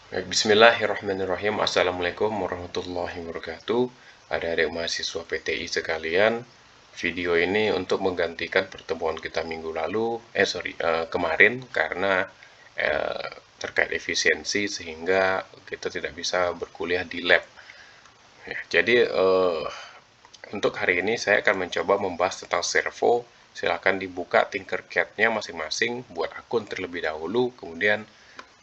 Baik, bismillahirrahmanirrahim. Assalamualaikum warahmatullahi wabarakatuh. Adik-adik mahasiswa PTI sekalian, video ini untuk menggantikan pertemuan kita minggu lalu, kemarin, karena terkait efisiensi sehingga kita tidak bisa berkuliah di lab. Ya, jadi untuk hari ini saya akan mencoba membahas tentang servo. Silahkan dibuka Tinkercad-nya masing-masing, buat akun terlebih dahulu, kemudian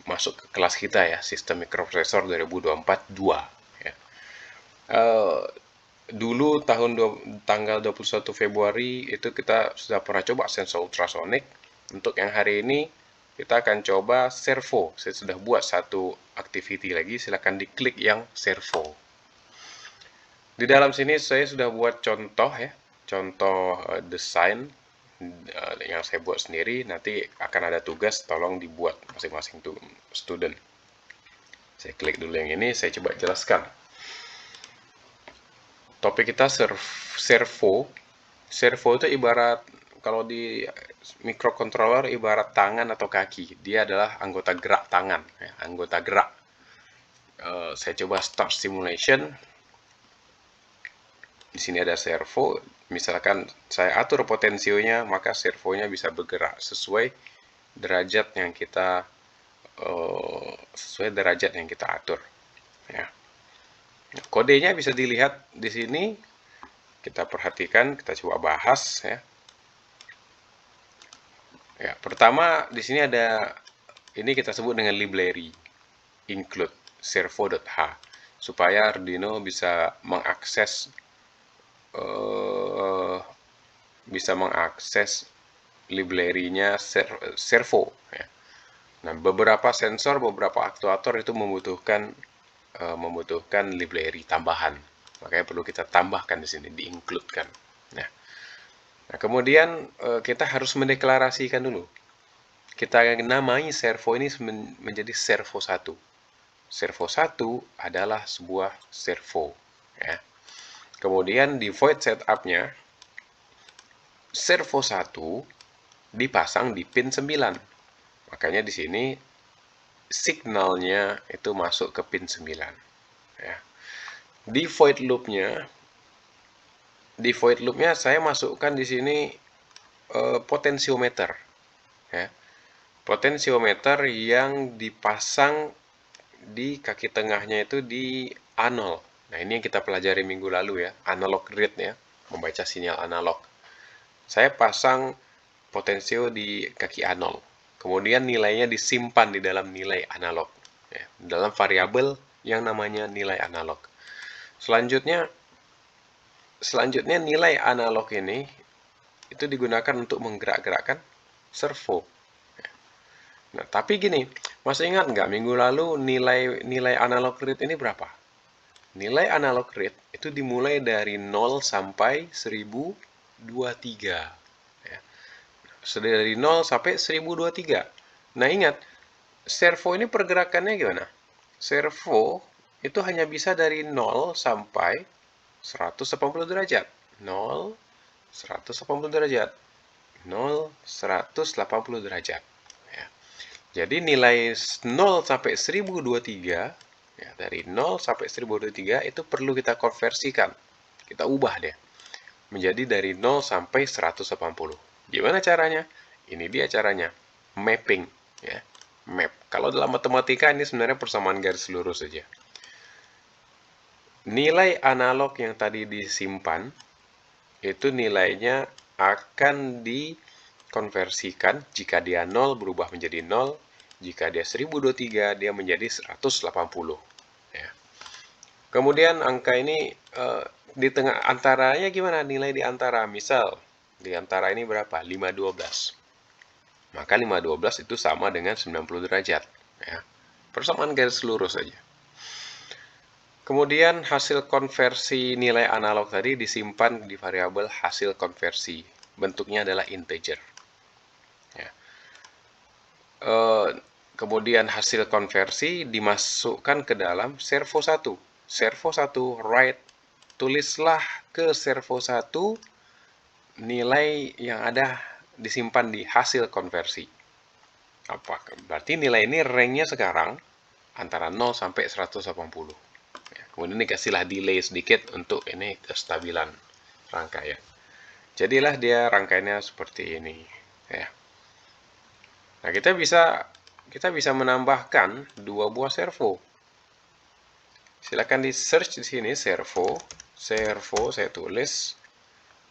masuk ke kelas kita ya, sistem mikroprosesor 2024-2 ya. Uh, Dulu tanggal 21 Februari itu kita sudah pernah coba sensor ultrasonic. Untuk yang hari ini kita akan coba servo. Saya sudah buat satu activity lagi, silahkan diklik yang servo. Di dalam sini saya sudah buat contoh ya, contoh desain yang saya buat sendiri. Nanti akan ada tugas, tolong dibuat masing-masing tuh student. Saya klik dulu yang ini, saya coba jelaskan. Topik kita servo. Servo itu ibarat, kalau di microcontroller ibarat tangan atau kaki. Dia adalah anggota gerak tangan, ya, anggota gerak. Saya coba start simulation. Di sini ada servo. Misalkan saya atur potensionya, maka servonya bisa bergerak sesuai derajat yang kita atur. Ya. Kodenya bisa dilihat di sini. Kita perhatikan, kita coba bahas ya. Ya, pertama di sini ada ini kita sebut dengan library include servo.h supaya Arduino bisa mengakses library-nya servo ya. Nah, beberapa sensor, beberapa aktuator itu membutuhkan library tambahan. Makanya perlu kita tambahkan di sini, di-include-kan. Nah, kemudian kita harus mendeklarasikan dulu. Kita namai servo ini menjadi servo 1. Servo 1 adalah sebuah servo. Ya. Kemudian di void setup-nya, servo 1 dipasang di pin 9. Makanya di sini signalnya itu masuk ke pin 9. Ya. Di void loop-nya saya masukkan di sini potensiometer. Ya. Potensiometer yang dipasang di kaki tengahnya itu di A0. Nah, ini yang kita pelajari minggu lalu ya, analog read ya, membaca sinyal analog. Saya pasang potensio di kaki A0. Kemudian nilainya disimpan di dalam nilai analog, ya, dalam variabel yang namanya nilai analog. Selanjutnya nilai analog ini itu digunakan untuk menggerak-gerakkan servo. Nah, tapi gini, masih ingat nggak minggu lalu nilai analog read ini berapa? Nilai analog read itu dimulai dari 0 sampai 1023. Ya. Dari 0 sampai 1023. Nah, ingat, servo ini pergerakannya gimana? Servo itu hanya bisa dari 0 sampai 180 derajat. 0, 180 derajat. 0, 180 derajat. Ya. Jadi nilai 0 sampai 1023, ya, dari 0 sampai 1023 itu perlu kita konversikan. Kita ubah deh. Menjadi dari 0 sampai 180. Gimana caranya? Ini dia caranya. Mapping. Ya. Map. Kalau dalam matematika ini sebenarnya persamaan garis lurus saja. Nilai analog yang tadi disimpan, itu nilainya akan dikonversikan jika dia 0 berubah menjadi 0, jika dia 1023 dia menjadi 180. Ya. Kemudian angka ini di tengah antaranya gimana nilai di antara? Misal di antara ini berapa? 512. Maka 512 itu sama dengan 90 derajat. Ya. Persamaan garis lurus saja. Kemudian hasil konversi nilai analog tadi disimpan di variabel hasil konversi. Bentuknya adalah integer. Ya. Kemudian hasil konversi dimasukkan ke dalam servo 1. Servo 1 write, tulislah ke servo 1 nilai yang ada disimpan di hasil konversi. Apa? Berarti nilai ini ranknya sekarang antara 0 sampai 180. Ya, kemudian dikasihlah delay sedikit untuk ini kestabilan rangkaian. Jadilah dia rangkaiannya seperti ini. Ya. Nah, kita bisa menambahkan 2 buah servo. Silakan di search di sini servo saya tulis,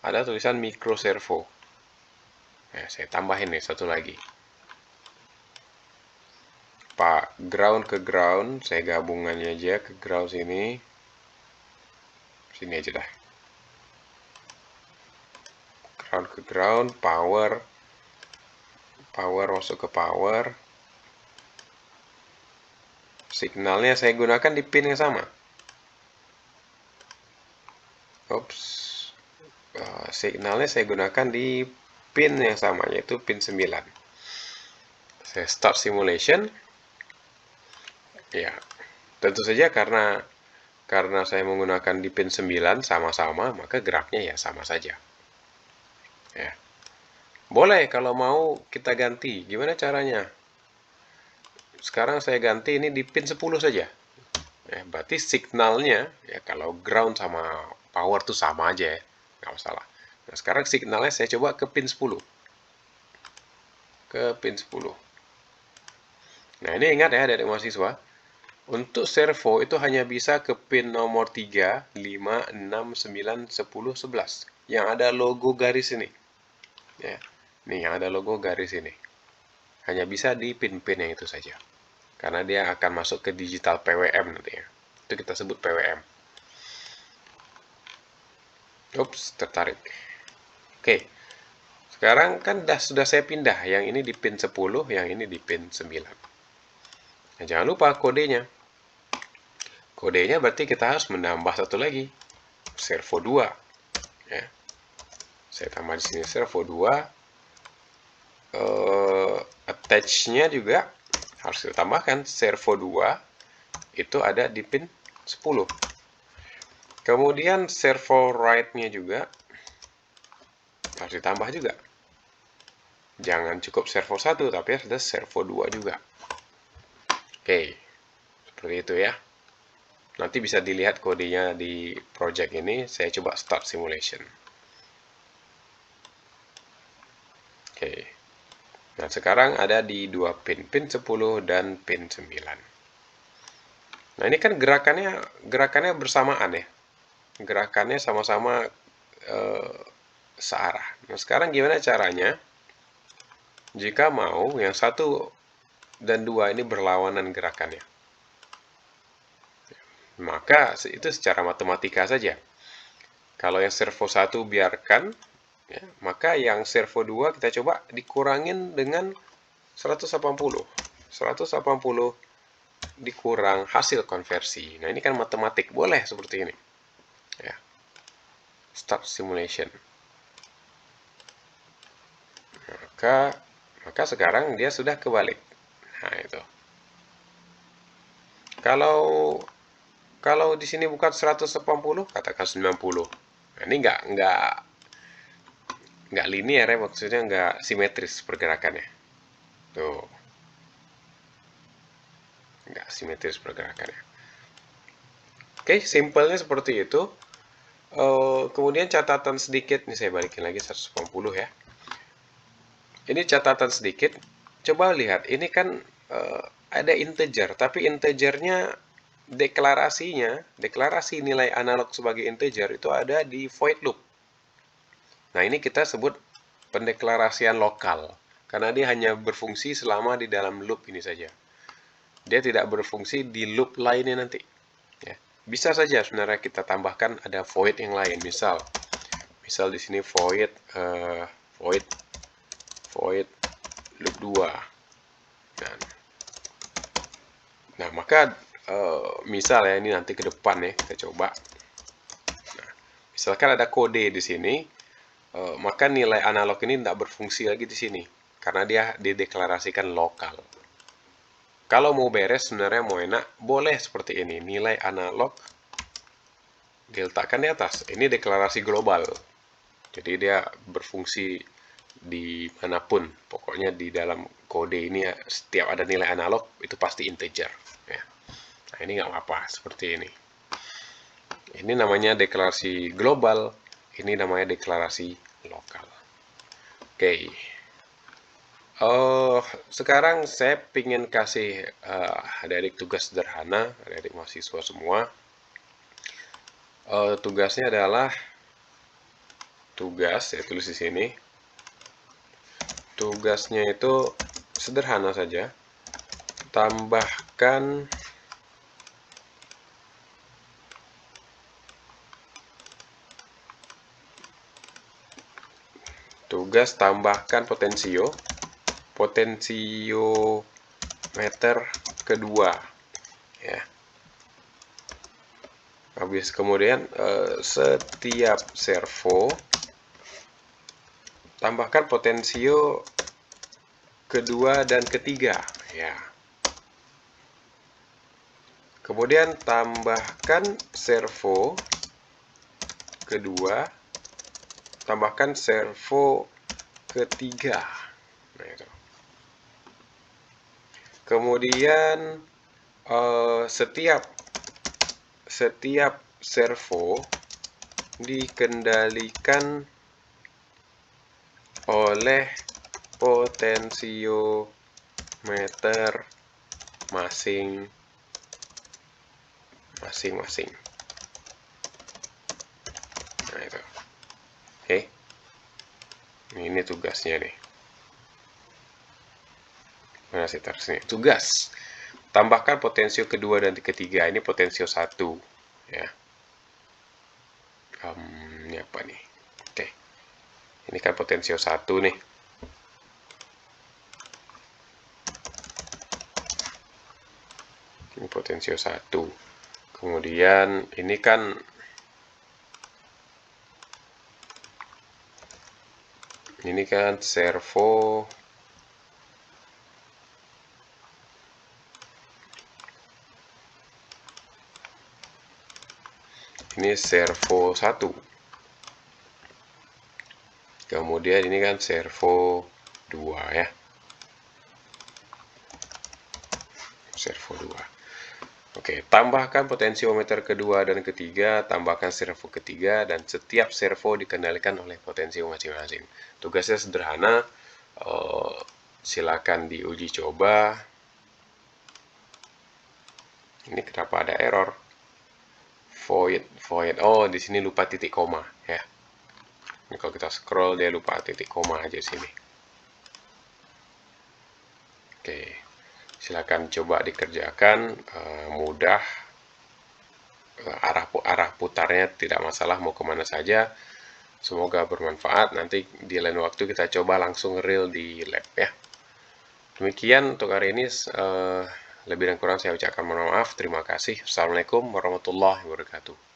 ada tulisan micro servo. Nah, saya tambahin nih satu lagi. Pak, ground ke ground, saya gabungannya aja ke ground sini. Sini aja dah. Ground ke ground, power masuk ke power. Signalnya saya gunakan di pin yang sama. Signalnya saya gunakan di pin yang sama, yaitu pin 9. Saya start simulation. Ya, tentu saja karena saya menggunakan di pin 9 sama-sama, maka geraknya ya sama saja. Ya. Boleh kalau mau kita ganti. Gimana caranya? Sekarang saya ganti ini di pin 10 saja. Ya, berarti signalnya, ya kalau ground sama power tuh sama aja ya. Nggak masalah. Nah, sekarang signalnya saya coba ke pin 10. Ke pin 10. Nah, ini ingat ya adik mahasiswa. Untuk servo itu hanya bisa ke pin nomor 3, 5, 6, 9, 10, 11. Yang ada logo garis ini. Ya. Nih, yang ada logo garis ini. Hanya bisa di pin-pin yang itu saja. Karena dia akan masuk ke digital PWM nantinya. Itu kita sebut PWM. Ups, tertarik. Oke. Sekarang kan sudah saya pindah. Yang ini di pin 10, yang ini di pin 9. Nah, jangan lupa kodenya. Kodenya berarti kita harus menambah satu lagi. Servo 2. Ya. Saya tambah di sini servo 2. Attach-nya juga harus kita tambahkan. Servo 2 itu ada di pin 10. Kemudian servo right-nya juga harus ditambah juga. Jangan cukup servo 1, tapi harus ada servo 2 juga. Oke, seperti itu ya. Nanti bisa dilihat kodenya di project ini. Saya coba start simulation. Oke. Nah, sekarang ada di 2 pin, pin 10 dan pin 9. Nah, ini kan gerakannya bersamaan ya. Gerakannya sama-sama searah. Nah, sekarang gimana caranya? Jika mau yang 1 dan 2 ini berlawanan gerakannya. Maka itu secara matematika saja. Kalau yang servo 1 biarkan, ya, maka yang servo 2 kita coba dikurangin dengan 180. 180 dikurang hasil konversi. Nah, ini kan matematik. Boleh seperti ini. Ya. Start simulation. Maka sekarang dia sudah kebalik. Nah, itu. Kalau di sini bukan 180, katakan 90. Nah, ini nggak linear ya, maksudnya nggak simetris pergerakannya. Tuh. Nggak simetris pergerakannya. Oke, simpelnya seperti itu. Kemudian catatan sedikit, nih saya balikin lagi 180 ya. Ini catatan sedikit. Coba lihat, ini kan ada integer, tapi integernya deklarasi nilai analog sebagai integer itu ada di void loop. Nah, ini kita sebut pendeklarasian lokal, karena dia hanya berfungsi selama di dalam loop ini saja. Dia tidak berfungsi di loop lainnya nanti. Ya. Bisa saja sebenarnya kita tambahkan ada void yang lain, misal di sini void loop 2. Nah, maka misal ya, ini nanti ke depan ya, kita coba. Nah, misalkan ada kode di sini, maka nilai analog ini tidak berfungsi lagi di sini, karena dia dideklarasikan lokal. Kalau mau beres, sebenarnya mau enak, boleh seperti ini. Nilai analog diletakkan di atas. Ini deklarasi global. Jadi dia berfungsi dimanapun. Pokoknya di dalam kode ini ya, setiap ada nilai analog, itu pasti integer. Ya. Nah, ini nggak apa-apa, seperti ini. Ini namanya deklarasi global, ini namanya deklarasi lokal. Oke. Sekarang saya ingin kasih adik-adik tugas sederhana, adik-adik mahasiswa semua. Tugasnya adalah tugas, saya tulis di sini. Tugasnya itu sederhana saja. Tambahkan potensiometer kedua, ya. Habis kemudian setiap servo tambahkan potensio kedua dan ketiga, ya. Kemudian tambahkan servo kedua, tambahkan servo ketiga. Nah, itu. Kemudian setiap servo dikendalikan oleh potensiometer masing-masing. Nah, itu. Oke. Ini tugasnya nih. Mana sih sini? Tugas. Tambahkan potensio kedua dan ketiga. Ini potensio 1, ya. Ini apa nih? Oke. Ini kan potensio 1 nih. Ini potensio 1. Kemudian ini kan servo servo 1. Kemudian ini kan servo 2, ya. Servo 2. Oke, tambahkan potensiometer kedua dan ketiga, tambahkan servo ketiga, dan setiap servo dikendalikan oleh potensio masing-masing. Tugasnya sederhana, silakan diuji coba. Ini kenapa ada error? Void. Oh, di sini lupa titik koma, ya. Ini kalau kita scroll dia lupa titik koma aja sini. Oke, silakan coba dikerjakan, mudah. Arah putarnya tidak masalah, mau kemana saja. Semoga bermanfaat. Nanti di lain waktu kita coba langsung real di lab, ya. Demikian untuk hari ini. Lebih dan kurang saya ucapkan mohon maaf. Terima kasih. Assalamualaikum warahmatullahi wabarakatuh.